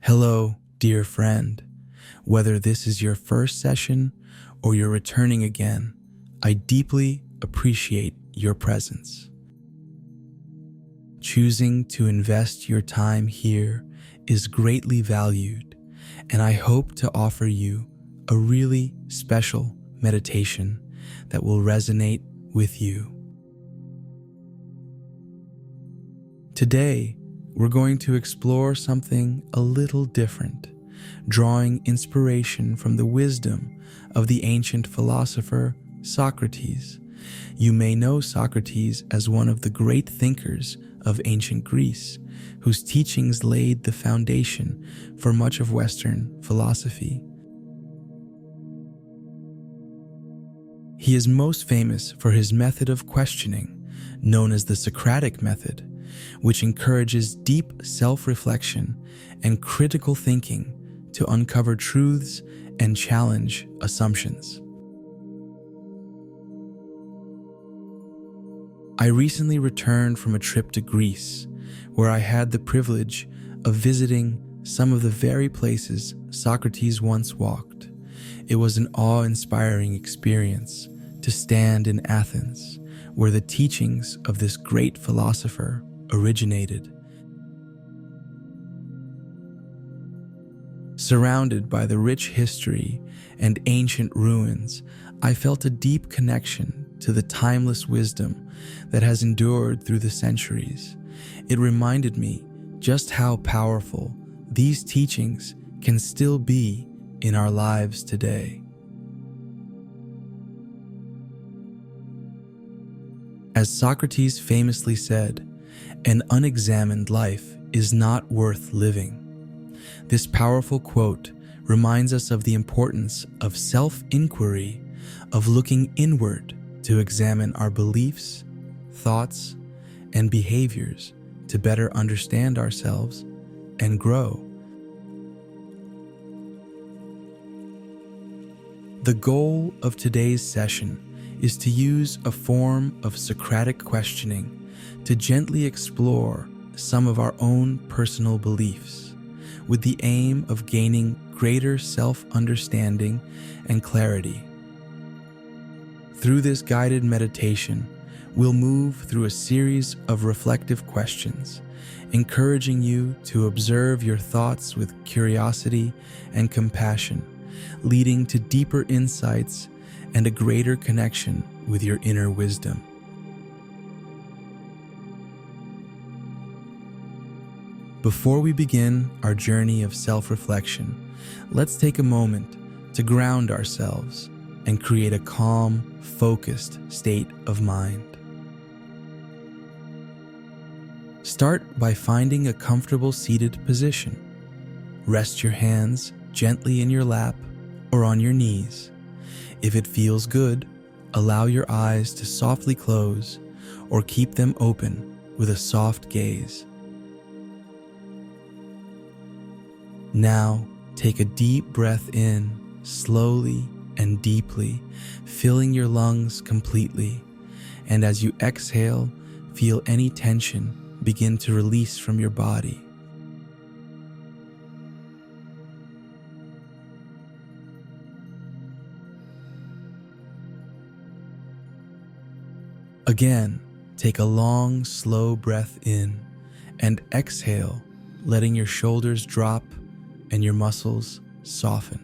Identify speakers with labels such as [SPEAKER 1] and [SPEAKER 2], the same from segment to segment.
[SPEAKER 1] Hello, dear friend. Whether this is your first session or you're returning again, I deeply appreciate your presence. Choosing to invest your time here is greatly valued, and I hope to offer you a really special meditation that will resonate with you. Today, we're going to explore something a little different, drawing inspiration from the wisdom of the ancient philosopher Socrates. You may know Socrates as one of the great thinkers of ancient Greece, whose teachings laid the foundation for much of Western philosophy. He is most famous for his method of questioning, known as the Socratic method, which encourages deep self-reflection and critical thinking to uncover truths and challenge assumptions. I recently returned from a trip to Greece, where I had the privilege of visiting some of the very places Socrates once walked. It was an awe-inspiring experience to stand in Athens, where the teachings of this great philosopher originated. Surrounded by the rich history and ancient ruins, I felt a deep connection to the timeless wisdom that has endured through the centuries. It reminded me just how powerful these teachings can still be in our lives today. As Socrates famously said, "An unexamined life is not worth living." This powerful quote reminds us of the importance of self-inquiry, of looking inward to examine our beliefs, thoughts, and behaviors to better understand ourselves and grow. The goal of today's session is to use a form of Socratic questioning to gently explore some of our own personal beliefs, with the aim of gaining greater self-understanding and clarity. Through this guided meditation, we'll move through a series of reflective questions, encouraging you to observe your thoughts with curiosity and compassion, leading to deeper insights and a greater connection with your inner wisdom. Before we begin our journey of self-reflection, let's take a moment to ground ourselves and create a calm, focused state of mind. Start by finding a comfortable seated position. Rest your hands gently in your lap or on your knees. If it feels good, allow your eyes to softly close or keep them open with a soft gaze. Now, take a deep breath in, slowly and deeply, filling your lungs completely. And as you exhale, feel any tension begin to release from your body. Again, take a long, slow breath in and exhale, letting your shoulders drop and your muscles soften.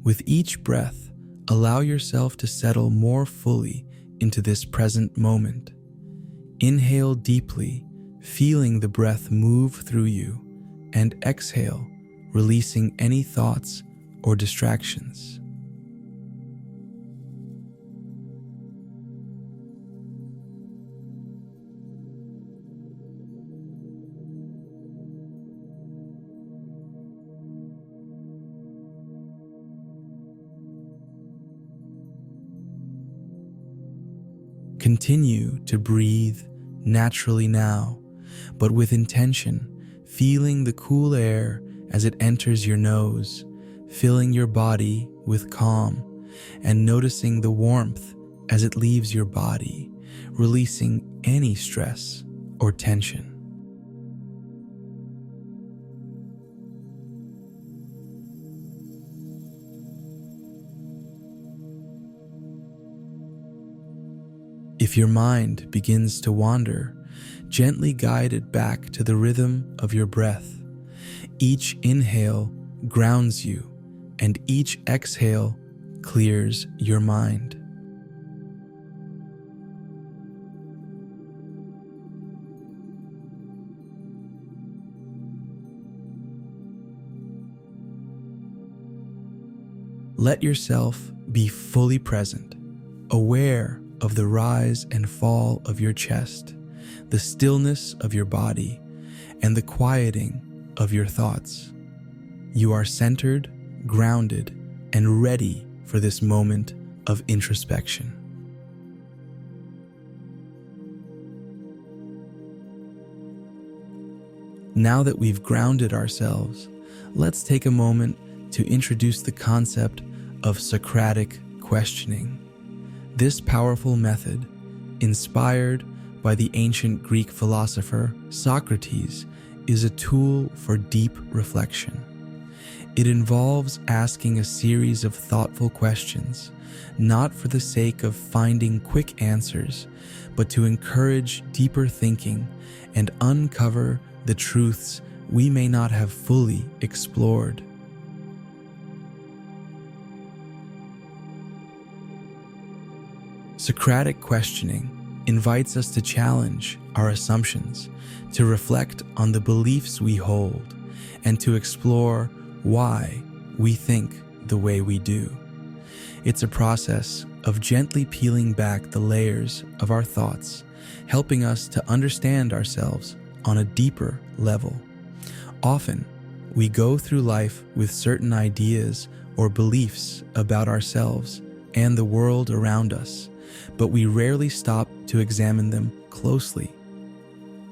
[SPEAKER 1] With each breath, allow yourself to settle more fully into this present moment. Inhale deeply, feeling the breath move through you, and exhale, releasing any thoughts or distractions. Continue to breathe naturally now, but with intention, feeling the cool air as it enters your nose, filling your body with calm and noticing the warmth as it leaves your body, releasing any stress or tension. If your mind begins to wander, gently guide it back to the rhythm of your breath. Each inhale grounds you, and each exhale clears your mind. Let yourself be fully present, aware of the rise and fall of your chest, the stillness of your body, and the quieting of your thoughts. You are centered, grounded, and ready for this moment of introspection. Now that we've grounded ourselves, let's take a moment to introduce the concept of Socratic questioning. This powerful method, inspired by the ancient Greek philosopher Socrates, is a tool for deep reflection. It involves asking a series of thoughtful questions, not for the sake of finding quick answers, but to encourage deeper thinking and uncover the truths we may not have fully explored. Socratic questioning invites us to challenge our assumptions, to reflect on the beliefs we hold, and to explore why we think the way we do. It's a process of gently peeling back the layers of our thoughts, helping us to understand ourselves on a deeper level. Often, we go through life with certain ideas or beliefs about ourselves and the world around us, but we rarely stop to examine them closely.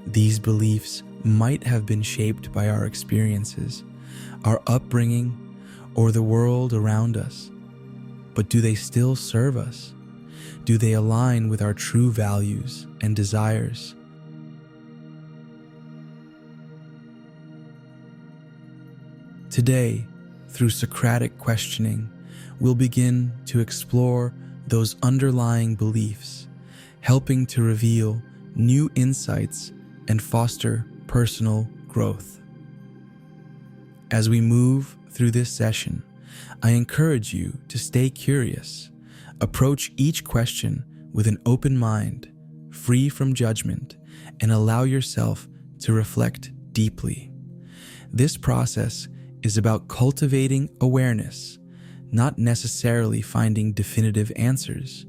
[SPEAKER 1] These beliefs might have been shaped by our experiences, our upbringing, or the world around us. But do they still serve us? Do they align with our true values and desires? Today, through Socratic questioning, we'll begin to explore those underlying beliefs, helping to reveal new insights and foster personal growth. As we move through this session, I encourage you to stay curious. Approach each question with an open mind, free from judgment, and allow yourself to reflect deeply. This process is about cultivating awareness, not necessarily finding definitive answers.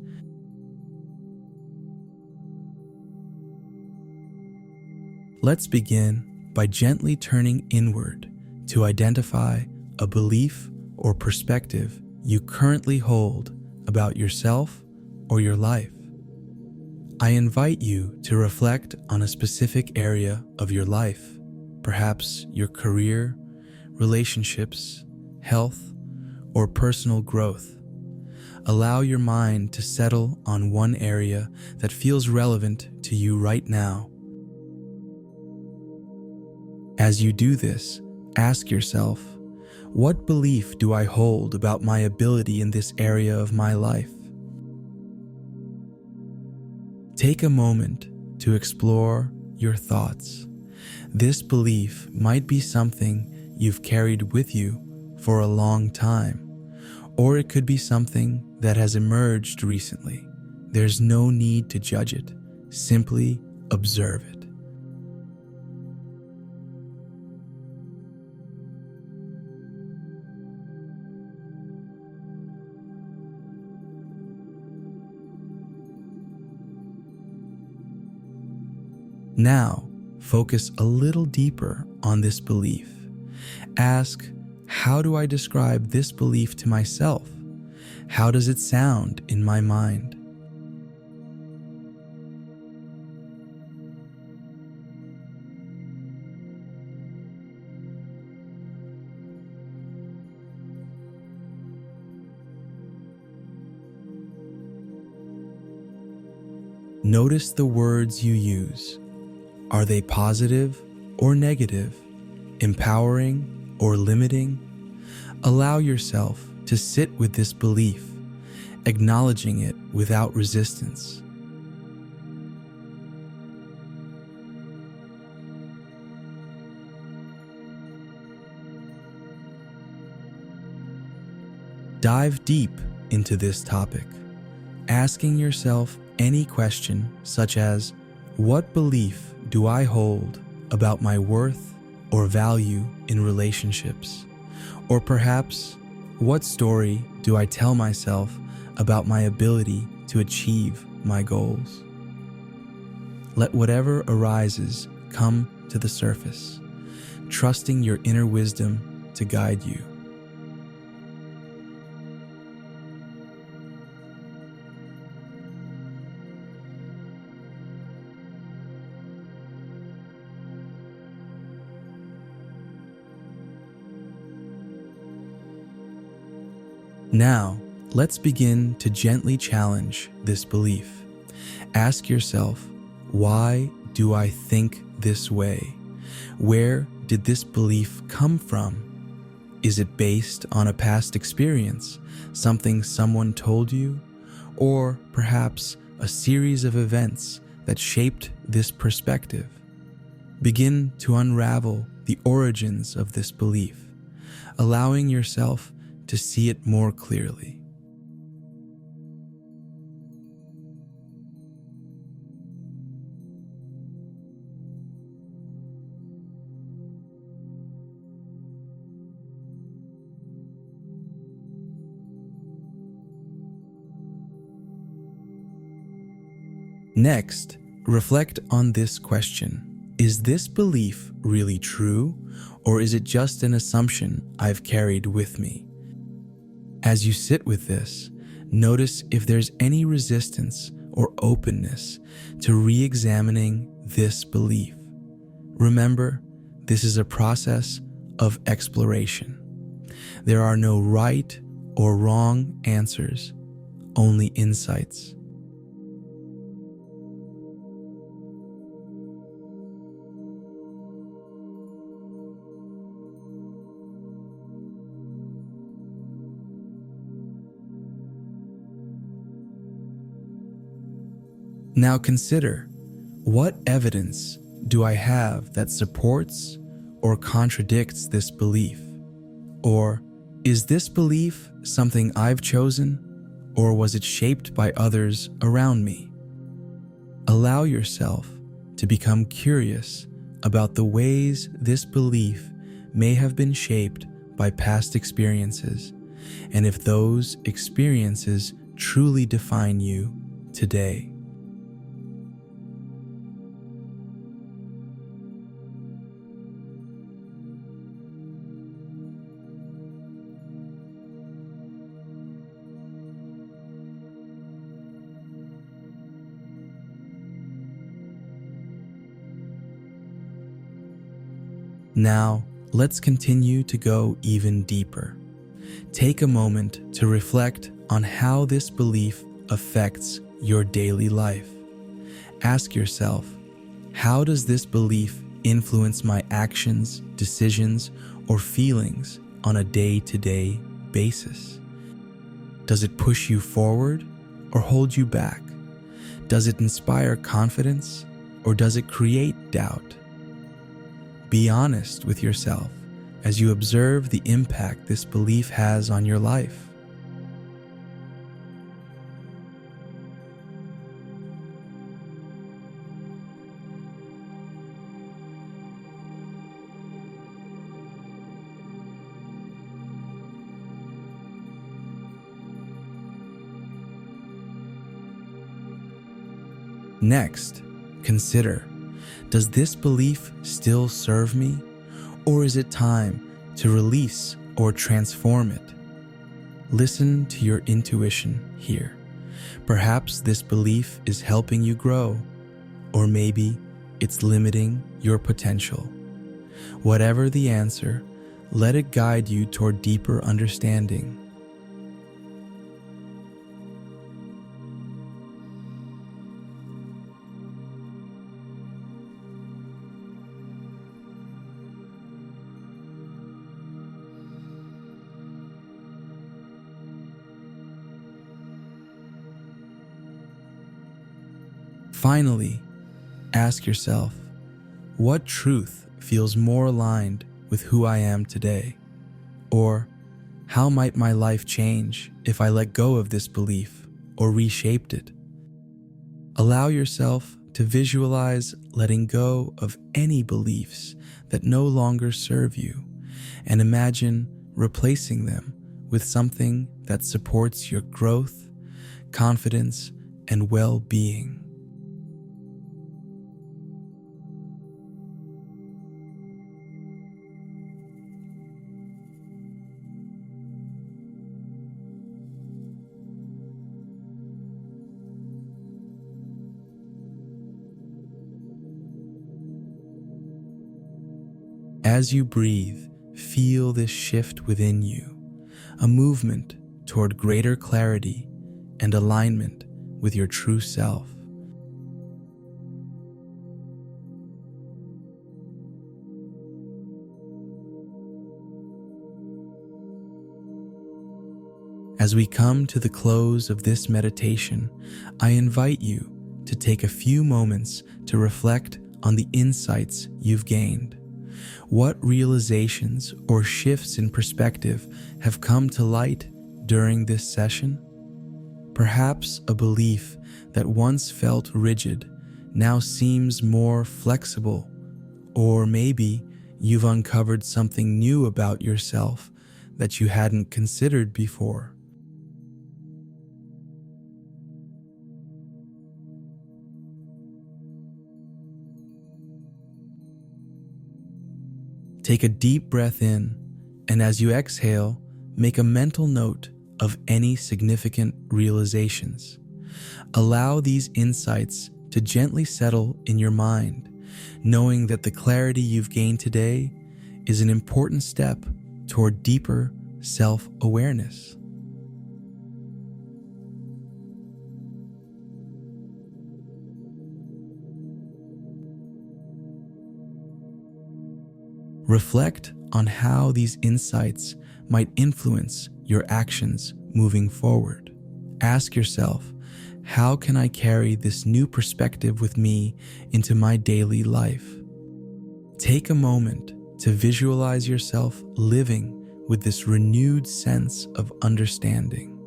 [SPEAKER 1] Let's begin by gently turning inward to identify a belief or perspective you currently hold about yourself or your life. I invite you to reflect on a specific area of your life, perhaps your career, relationships, health, or personal growth. Allow your mind to settle on one area that feels relevant to you right now. As you do this, ask yourself, what belief do I hold about my ability in this area of my life? Take a moment to explore your thoughts. This belief might be something you've carried with you for a long time, or it could be something that has emerged recently. There's no need to judge it. Simply observe it. Now, focus a little deeper on this belief. Ask, how do I describe this belief to myself? How does it sound in my mind? Notice the words you use. Are they positive or negative? Empowering or limiting? Allow yourself to sit with this belief, acknowledging it without resistance. Dive deep into this topic, asking yourself any question such as, what belief do I hold about my worth or value in relationships? Or perhaps, what story do I tell myself about my ability to achieve my goals? Let whatever arises come to the surface, trusting your inner wisdom to guide you. Now, let's begin to gently challenge this belief. Ask yourself, why do I think this way? Where did this belief come from? Is it based on a past experience, something someone told you, or perhaps a series of events that shaped this perspective? Begin to unravel the origins of this belief, allowing yourself to see it more clearly. Next, reflect on this question. Is this belief really true, or is it just an assumption I've carried with me? As you sit with this, notice if there's any resistance or openness to re-examining this belief. Remember, this is a process of exploration. There are no right or wrong answers, only insights. Now consider, what evidence do I have that supports or contradicts this belief? Or is this belief something I've chosen, or was it shaped by others around me? Allow yourself to become curious about the ways this belief may have been shaped by past experiences, and if those experiences truly define you today. Now, let's continue to go even deeper. Take a moment to reflect on how this belief affects your daily life. Ask yourself, how does this belief influence my actions, decisions, or feelings on a day-to-day basis? Does it push you forward or hold you back? Does it inspire confidence or does it create doubt? Be honest with yourself as you observe the impact this belief has on your life. Next, consider, does this belief still serve me, or is it time to release or transform it? Listen to your intuition here. Perhaps this belief is helping you grow, or maybe it's limiting your potential. Whatever the answer, let it guide you toward deeper understanding. Finally, ask yourself, what truth feels more aligned with who I am today? Or how might my life change if I let go of this belief or reshaped it? Allow yourself to visualize letting go of any beliefs that no longer serve you, and imagine replacing them with something that supports your growth, confidence, and well-being. As you breathe, feel this shift within you, a movement toward greater clarity and alignment with your true self. As we come to the close of this meditation, I invite you to take a few moments to reflect on the insights you've gained. What realizations or shifts in perspective have come to light during this session? Perhaps a belief that once felt rigid now seems more flexible, or maybe you've uncovered something new about yourself that you hadn't considered before. Take a deep breath in, and as you exhale, make a mental note of any significant realizations. Allow these insights to gently settle in your mind, knowing that the clarity you've gained today is an important step toward deeper self-awareness. Reflect on how these insights might influence your actions moving forward. Ask yourself, how can I carry this new perspective with me into my daily life? Take a moment to visualize yourself living with this renewed sense of understanding,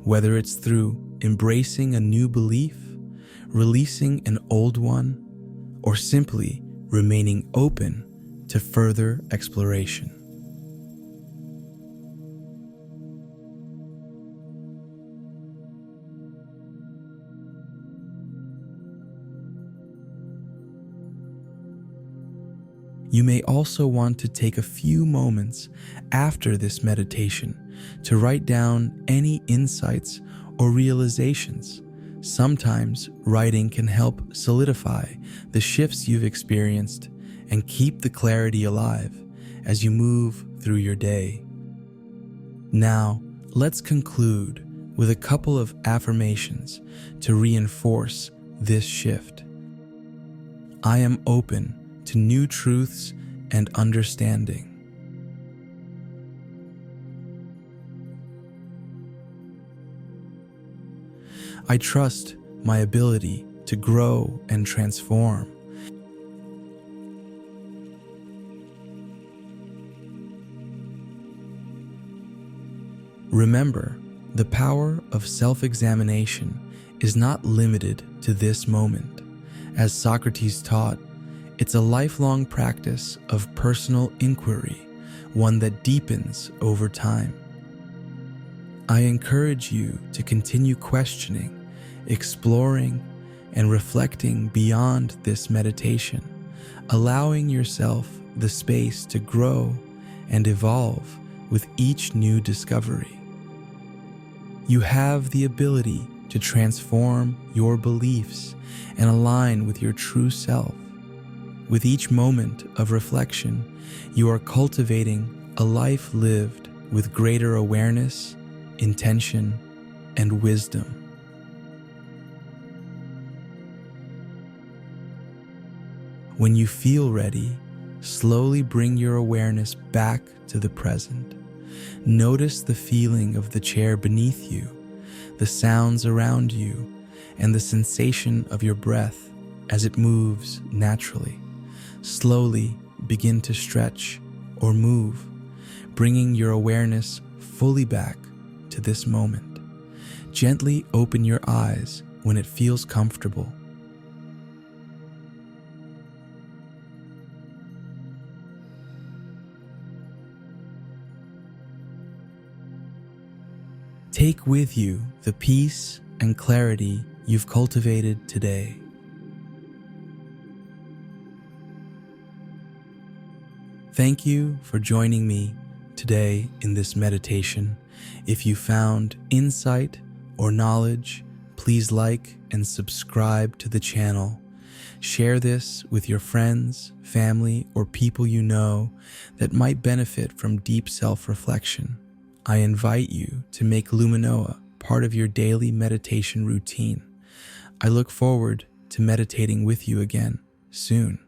[SPEAKER 1] whether it's through embracing a new belief, releasing an old one, or simply remaining open to further exploration. You may also want to take a few moments after this meditation to write down any insights or realizations. Sometimes writing can help solidify the shifts you've experienced and keep the clarity alive as you move through your day. Now, let's conclude with a couple of affirmations to reinforce this shift. I am open to new truths and understanding. I trust my ability to grow and transform. Remember, the power of self-examination is not limited to this moment. As Socrates taught, it's a lifelong practice of personal inquiry, one that deepens over time. I encourage you to continue questioning, exploring, and reflecting beyond this meditation, allowing yourself the space to grow and evolve with each new discovery. You have the ability to transform your beliefs and align with your true self. With each moment of reflection, you are cultivating a life lived with greater awareness, intention, and wisdom. When you feel ready, slowly bring your awareness back to the present. Notice the feeling of the chair beneath you, the sounds around you, and the sensation of your breath as it moves naturally. Slowly begin to stretch or move, bringing your awareness fully back to this moment. Gently open your eyes when it feels comfortable. Take with you the peace and clarity you've cultivated today. Thank you for joining me today in this meditation. If you found insight or knowledge, please like and subscribe to the channel. Share this with your friends, family, or people you know that might benefit from deep self-reflection. I invite you to make Luminoa part of your daily meditation routine. I look forward to meditating with you again soon.